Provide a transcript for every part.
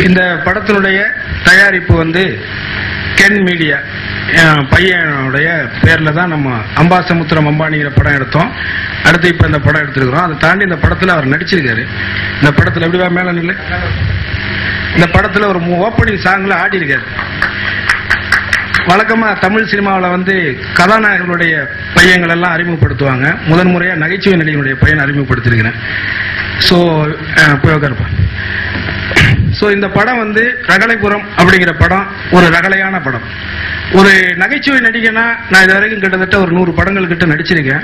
இந்த படத்தினுடைய தயாரிப்பு வந்து கென் மீடியா பையனுடைய பேர்ல தான் நம்ம அம்பாசமுத்திரம் அம்பானிங்கிற படம் எடுத்தோம். அடுத்து இப்ப இந்த படம் எடுத்திருக்கிறோம். அதை தாண்டி இந்த படத்துல அவர் நடிச்சிருக்காரு. இந்த படத்துல எப்படிவா மேல நில்ல, இந்த படத்துல ஒரு ஓப்பனிங் சாங்ல ஆடி இருக்காரு. வழக்கமா தமிழ் சினிமாவில் வந்து கதாநாயகர்களுடைய பையன்கள் எல்லாம் அறிமுகப்படுத்துவாங்க. முதன் முறையா நகைச்சுவை நடிகனுடைய பையன் அறிமுகப்படுத்திருக்கிறேன். ஸோ இந்த படம் வந்து ரகளைபுரம் அப்படிங்கிற படம் ஒரு ரகளையான படம். ஒரு நகைச்சுவை நடிகனா நான் இது வரைக்கும் கிட்டத்தட்ட ஒரு 100 படங்கள் கிட்ட நடிச்சிருக்கேன்.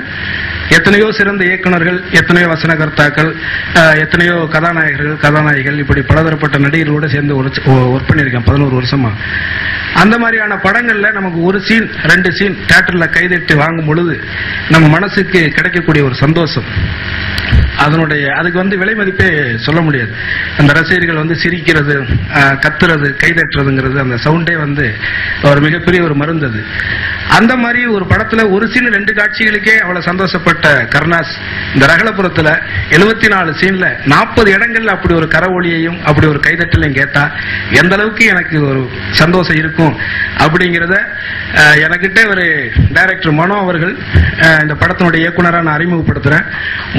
எத்தனையோ சிறந்த இயக்குநர்கள், எத்தனையோ வசனகர்த்தாக்கள், எத்தனையோ கதாநாயகர்கள், கதாநாயகிகள், இப்படி பலதரப்பட்ட நடிகர்களோட சேர்ந்து ஒர்க் பண்ணியிருக்கேன் 11 வருஷமா. அந்த மாதிரியான படங்கள்ல நமக்கு ஒரு சீன் 2 சீன் தியேட்டர்ல கைதட்டி வாங்கும் பொழுது நம்ம மனசுக்கு கிடைக்கக்கூடிய ஒரு சந்தோஷம், அதுக்கு வந்து விலை மதிப்பே சொல்ல முடியாது. அந்த ரசிகர்கள் வந்து சிரிக்கிறது, கத்துறது, கைதட்டுறதுங்கிறது, அந்த சவுண்டே வந்து ஒரு மிகப்பெரிய ஒரு மருந்து. அது அந்த மாதிரி ஒரு படத்துல ஒரு சீன் 2 காட்சிகளுக்கே அவ்வளவு சந்தோஷப்பட்ட கருணாஸ் இந்த ரகலபுரத்துல 74 சீன்ல 40 இடங்கள்ல அப்படி ஒரு கரவொலியையும் அப்படி ஒரு கைதட்டலையும் கேட்டா எந்த அளவுக்கு எனக்கு ஒரு சந்தோஷம் இருக்கும் அப்படிங்கிறத எனக்கிட்ட ஒரு டைரக்டர் மனோ அவர்கள் இந்த படத்தினுடைய இயக்குனரா நான் அறிமுகப்படுத்துறேன்.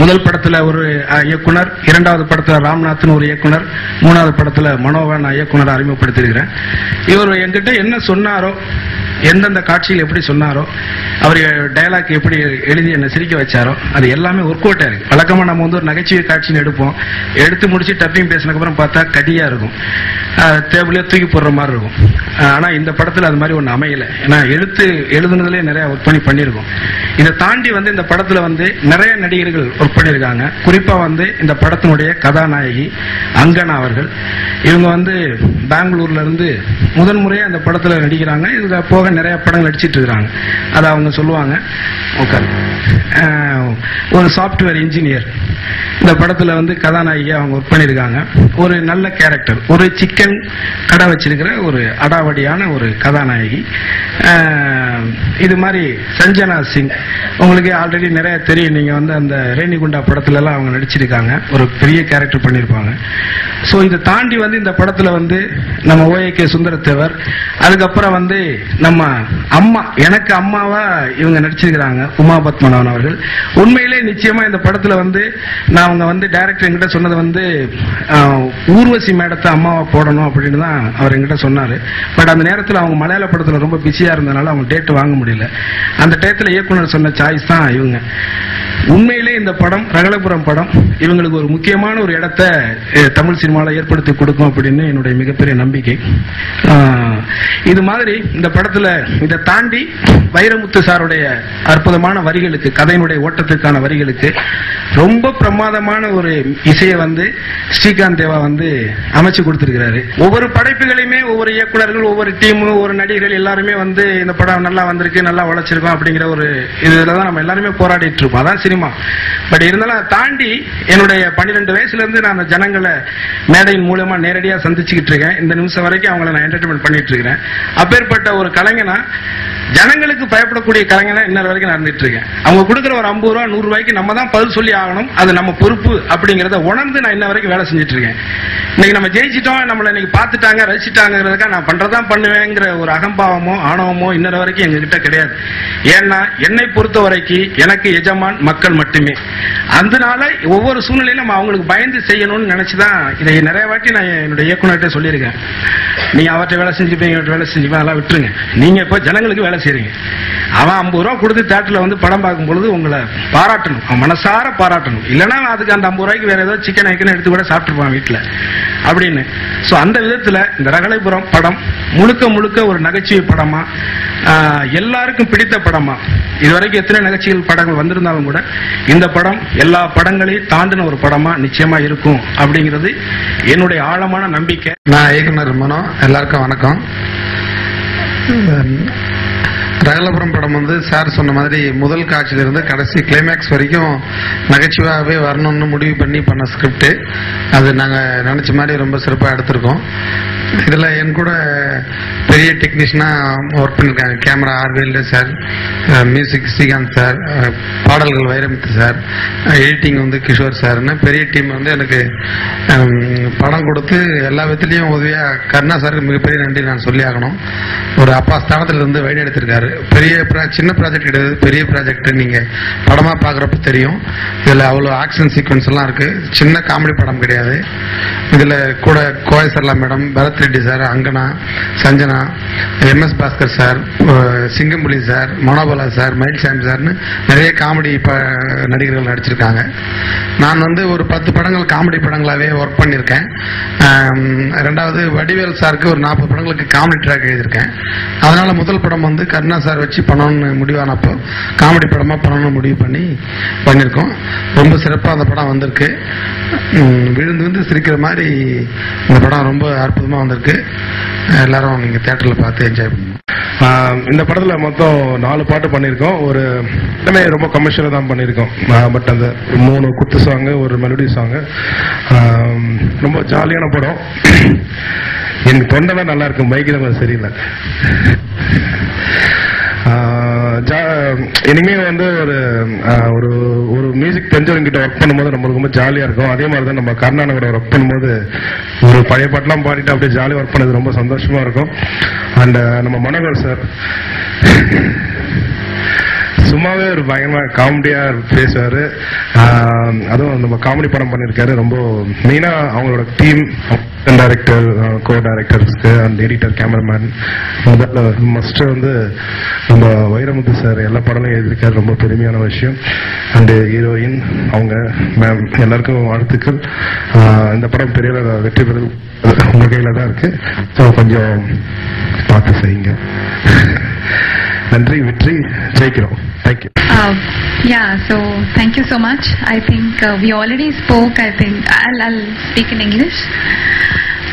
முதல் படத்துல ஒரு இயக்குனர், 2வது படத்துல ராம்நாத்னு ஒரு இயக்குனர், 3வது படத்துல மனோவை நான் இயக்குனரை அறிமுகப்படுத்திருக்கிறேன். இவர் என்கிட்ட என்ன சொன்னாரோ, எந்தெந்த காட்சியில் எப்படி சொன்னாரோ, அவர் டயலாக் எப்படி எழுதி என்ன சிரிக்க வச்சாரோ, அது எல்லாமே ஒர்க் அவுட் ஆயிருக்கு. வழக்கமா நம்ம வந்து ஒரு நகைச்சுவை காட்சின்னு எடுப்போம், எடுத்து முடிச்சு டப்பிங் பேசினதுக்கப்புறம் பார்த்தா கடியா இருக்கும், டேபிளே தூக்கி போடுற மாதிரி இருக்கும். ஆனா இந்த படத்துல அது மாதிரி ஒன்று அமையல. ஏன்னா எழுதுனதுலேயே நிறைய ஒர்க் பண்ணியிருக்கோம். இதை தாண்டி வந்து இந்த படத்துல வந்து நிறைய நடிகர்கள் ஒர்க் பண்ணியிருக்காங்க. குறிப்பா வந்து இந்த படத்தினுடைய கதாநாயகி அங்கனா அவர்கள், இவங்க வந்து பெங்களூர்ல இருந்து முதன் முறையா அந்த படத்துல நடிக்கிறாங்க. இதுல போக நிறைய படங்கள் நடிச்சிட்டு இருக்காங்க. அதை அவங்க சொல்லுவாங்க. ஒரு சாப்ட்வேர் இன்ஜினியர் இந்த படத்துல வந்து கதாநாயகியா அவங்க ஒர்க் பண்ணியிருக்காங்க. ஒரு நல்ல கேரக்டர், ஒரு சிக்கன் கடை வச்சிருக்கிற ஒரு அடாவடியான ஒரு கதாநாயகி. இது மாதிரி சஞ்சனா சிங் உங்களுக்கு ஆல்ரெடி நிறைய தெரியும். நீங்க வந்து அந்த ரேணிகுண்டா படத்துல எல்லாம் அவங்க நடிச்சிருக்காங்க, ஒரு பெரிய கேரக்டர் பண்ணியிருப்பாங்க. ஸோ இதை தாண்டி வந்து இந்த படத்துல வந்து நம்ம OAK சுந்தரத்தேவர், அதுக்கப்புறம் வந்து நம்ம அம்மா, எனக்கு அம்மாவா இவங்க நடிச்சிருக்கிறாங்க உமா பத்மநாபன் அவர்கள். உண்மையிலே நிச்சயமா இந்த படத்துல வந்து நான் அவங்க வந்து டைரக்டர் என்கிட்ட சொன்னது வந்து ஊர்வசி மேடத்தை அம்மாவா போடணும் அப்படின்னு தான் அவர் என்கிட்ட சொன்னாரு. பட் அந்த நேரத்தில் அவங்க மலையாள படத்துல ரொம்ப பிஸியா இருந்ததுனால அவங்க டேட் வாங்க முடியல. அந்த டேத்துல இயக்குனர் சொன்ன சாய்ஸ் தான் இவங்க. உண்மையிலே இந்த படம் ரகலபுரம் படம் இவங்களுக்கு ஒரு முக்கியமான ஒரு இடத்தை தமிழ் சினிமாவில் ஏற்படுத்தி கொடுக்கும் அப்படின்னு என்னுடைய மிகப்பெரிய நம்பிக்கை. இது மாதிரி இந்த படத்துல இதை தாண்டி வைரமுத்து சாருடைய அற்புதமான வரிகளுக்கு, கதையினுடைய ஓட்டத்துக்கான வரிகளுக்கு ரொம்ப பிரமாதமான ஒரு இசையை வந்து ஸ்ரீகாந்த் தேவா வந்து அமைச்சு கொடுத்திருக்கிறாரு. ஒவ்வொரு படைப்புகளையுமே ஒவ்வொரு இயக்குனர்கள், ஒவ்வொரு டீம், ஒவ்வொரு நடிகர்கள் எல்லாருமே வந்து இந்த படம் நல்லா வந்திருக்கு, நல்லா உழைச்சிருக்கோம் அப்படிங்கிற ஒரு இதுலதான் நம்ம எல்லாருமே போராடிட்டு இருப்போம். அதான் சினிமா. பட் இருந்தாலும் அதை தாண்டி என்னுடைய 12 வயசுல இருந்து நான் அந்த ஜனங்களை மேடையின் மூலமா நேரடியா சந்திச்சுக்கிட்டு இருக்கேன். இந்த நிமிஷம் வரைக்கும் அவங்களை நான் என்டர்டைன்மெண்ட் பண்ணிட்டு இருக்கிறேன். அப்பேற்பட்ட ஒரு கலைஞனா, ஜனங்களுக்கு பயப்படக்கூடிய கலைஞனா இன்னொரு வரைக்கும் நடந்துட்டு இருக்கேன். அவங்க கொடுக்குற ஒரு 50 ரூபா 100 ரூபாய்க்கு நம்ம தான் பதில் சொல்லி ஆகணும், அது நம்ம பொறுப்பு அப்படிங்கறத உணர்ந்து நான் இன்ன வரைக்கும் வேலை செஞ்சுட்டு இருக்கேன். இன்னைக்கு நம்ம ஜெயிச்சிட்டோம், நம்மளை இன்னைக்கு பார்த்துட்டாங்க, ரசிச்சுட்டாங்கிறதுக்காக நான் பண்றதான் பண்ணுவேங்கிற ஒரு அகம்பாவமோ ஆணவமோ இன்னொரு வரைக்கும் எங்ககிட்ட கிடையாது. ஏன்னா என்னை பொறுத்த வரைக்கும் எனக்கு எஜமான் மக்கள் மட்டுமே. அதனால ஒவ்வொரு சூழ்நிலையும் நம்ம அவங்களுக்கு பயந்து செய்யணும்னு நினைச்சுதான் இதை நிறைய வாட்டி நான் என்னுடைய இயக்குனர்கிட்ட சொல்லியிருக்கேன். நீங்க அவர்கிட்ட வேலை செஞ்சுப்பீங்க, இவர்கிட்ட வேலை செஞ்சுப்பேன், அதெல்லாம் விட்டுருங்க. நீங்க இப்போ ஜனங்களுக்கு வேலை செய்றீங்க. அவன் 50 ரூபா கொடுத்து தியேட்டர்ல வந்து படம் பார்க்கும் பொழுது உங்களை பாராட்டணும், அவன் மனசார பாராட்டணும். இல்லைன்னா அதுக்கு அந்த 50 ரூபாய்க்கு வேற ஏதோ சிக்கன் ஐக்கன் எடுத்து கூட சாப்பிட்டுருப்பான் வீட்டுல அப்படின்னு. சோ அந்த விதத்துல இந்த ரகளைபுரம் படம் முழுக்க முழுக்க ஒரு நகைச்சுவை படமா, எல்லாருக்கும் பிடித்த படமா, இதுவரைக்கும் எத்தனை நகைச்சுவை படங்கள் வந்திருந்தாலும் கூட இந்த படம் எல்லா படங்களையும் தாண்டின ஒரு படமா நிச்சயமா இருக்கும் அப்படிங்கிறது என்னுடைய ஆழமான நம்பிக்கை. நான் இயக்குனர் மனோ. எல்லாருக்கும் வணக்கம். ரகலபுரம் படம் வந்து சார் சொன்ன மாதிரி முதல் காட்சியிலிருந்து கடைசி கிளைமேக்ஸ் வரைக்கும் நகைச்சுவாகவே வரணும்னு முடிவு பண்ண ஸ்கிரிப்ட். அது நாங்கள் நினச்ச மாதிரி ரொம்ப சிறப்பாக எடுத்திருக்கோம். இதில் என் கூட பெரிய டெக்னீஷியனாக ஒர்க் பண்ணியிருக்காங்க. கேமரா ஆர்வேல்டு சார், மியூசிக் ஸ்ரீகாந்த் சார், பாடல்கள் வைரமுத்து சார், எடிட்டிங் வந்து கிஷோர் சார்னு பெரிய டீம் வந்து எனக்கு படம் கொடுத்து எல்லா விதத்துலேயும் உதவியாக கருணா சாருக்கு மிகப்பெரிய நன்றி நான் சொல்லி ஆகணும். ஒரு அப்பா ஸ்தானத்திலிருந்து வழிநடத்திருக்காரு. சின்ன ப்ராஜெக்ட் கிடையாது, பெரிய ப்ராஜெக்ட். நீங்கள் படமாக பார்க்குறப்ப தெரியும். இதில் அவ்வளோ ஆக்ஷன் சீக்வன்ஸ் எல்லாம் இருக்குது. சின்ன காமெடி படம் கிடையாது. இதில் கூட கோயசர்லா madam, Bharath Reddy sir, Angana, Sanjana, MS Bhaskar sir, Singampuli sir, Manobala sir, Mayil Samy சார்னு நிறைய காமெடி நடிகர்கள் நடிச்சிருக்காங்க. நான் வந்து ஒரு 10 படங்கள் காமெடி படங்களாகவே ஒர்க் பண்ணியிருக்கேன். ரெண்டாவது வடிவேல் சாருக்கு ஒரு 40 படங்களுக்கு காமெடி ட்ராக் எழுதியிருக்கேன். அதனால் முதல் படம் வந்து கருணா சார் வச்சு பண்ணணும்னு முடிவானப்போ காமெடி படமாக பண்ணணும்னு முடிவு பண்ணியிருக்கோம். ரொம்ப சிறப்பாக அந்த படம் வந்திருக்கு. விழுந்து வந்து சிரிக்கிற மாதிரி இந்த படம் ரொம்ப அற்புதமாக வந்திருக்கு. எல்லாரும் நீங்கள் தியேட்டரில் பார்த்து என்ஜாய் பண்ணுங்க. இந்த படத்தில் மொத்தம் 4 பாட்டு பண்ணியிருக்கோம். எல்லாமே ரொம்ப கமர்ஷியலாக தான் பண்ணியிருக்கோம். பட் அந்த 3 குத்து சாங்கு, ஒரு மெலடி சாங்கு, ரொம்ப ஜாலியான படம். எனக்கு தொண்டை தான் நல்லா இருக்கும், மைக்கு தான் சரியில்லை. இனிமே வந்து ஒரு மியூசிக் தெரிஞ்சவங்கிட்ட ஒர்க் பண்ணும்போது நம்மளுக்கு ரொம்ப ஜாலியாக இருக்கும். அதே மாதிரி தான் நம்ம கர்நாடகோட ஒர்க் பண்ணும்போது ஒரு பழைய பாட்டெலாம் பாடிட்டு அப்படியே ஜாலியாக ஒர்க் பண்ணது ரொம்ப சந்தோஷமா இருக்கும். அண்ட் நம்ம மனோகர் சார் சும்மாவே ஒரு பயங்கரமாக காமெடியாக பேசுவார். அதுவும் நம்ம காமெடி படம் பண்ணியிருக்காரு. ரொம்ப மெயினாக அவங்களோட டீம், டைரக்டர், கோ டைரக்டர்ஸ்க்கு, அண்ட் எடிட்டர், கேமராமேன், மஸ்டர் வந்து நம்ம வைரமுத்து சார் எல்லா படமும் எழுதியிருக்காரு. ரொம்ப பெருமையான விஷயம். அண்டு ஹீரோயின் அவங்க மேம் எல்லாருக்கும் வாழ்த்துக்கள். இந்த படம் பெரிய வெற்றி பெறும் உங்கள் கையில் தான் இருக்கு. ஸோ கொஞ்சம் பார்த்து செய்யுங்க. நன்றி, வெற்றி, ஜெயிக்கிறோம். Thank you. Yeah, so thank you so much. I think we already spoke. I think I'll speak in English.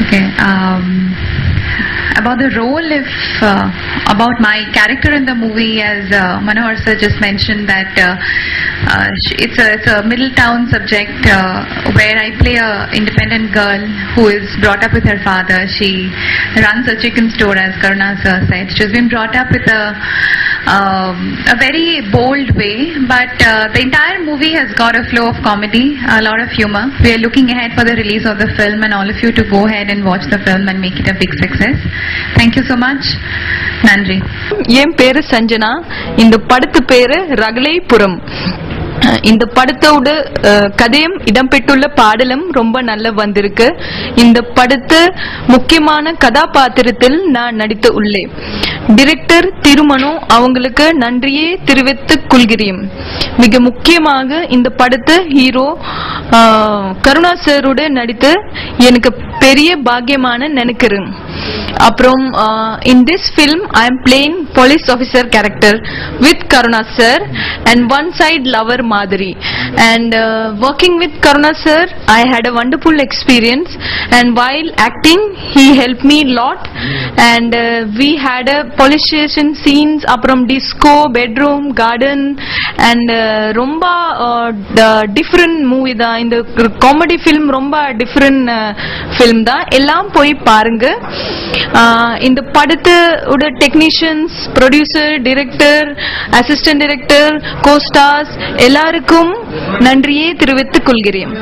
Okay. About the role, about my character in the movie, as Manohar sir just mentioned that it's a middle town subject where I play a independent girl who is brought up with her father. She runs a chicken store, as Karuna sir said. She's been brought up with a very bold way, but the entire movie has got a flow of comedy, a lot of humor. We are looking ahead for the release of the film and all of you to go ahead and watch the film and make it a big success. Thank you so much. நன்றி. என் பேரு சஞ்சனா. இந்த படத்து பேரு ரகலைபுரம். இந்த படத்தோட கதையும் இடம்பெற்றுள்ள பாடலும் ரொம்ப நல்ல வந்திருக்கு. இந்த படத்து முக்கியமான கதாபாத்திரத்தில் நான் நடித்து உள்ளேன். டைரக்டர் திருமணு அவங்களுக்கு நன்றியே தெரிவித்துக் கொள்கிறேன். மிக முக்கியமாக இந்த படத்து ஹீரோ கருணா சாரோட நடித்து எனக்கு பெரிய பாக்கியமான நினைக்கிறேன். அப்புறம் in this film I am playing police officer character with Karuna sir and one side lover Madhuri, and working with Karuna sir I had a wonderful experience, and while acting he helped me a lot, and we had a police station scenes, aprom disco, bedroom, garden, and romba different movie da. இந்த comedy film ரொம்ப different film da. எல்லாம் போய் பாருங்க. இந்த படத்தோட technicians, producer, director, assistant director, co-stars எல்லாருக்கும் நன்றியே தெரிவித்துக் கொள்கிறேன்.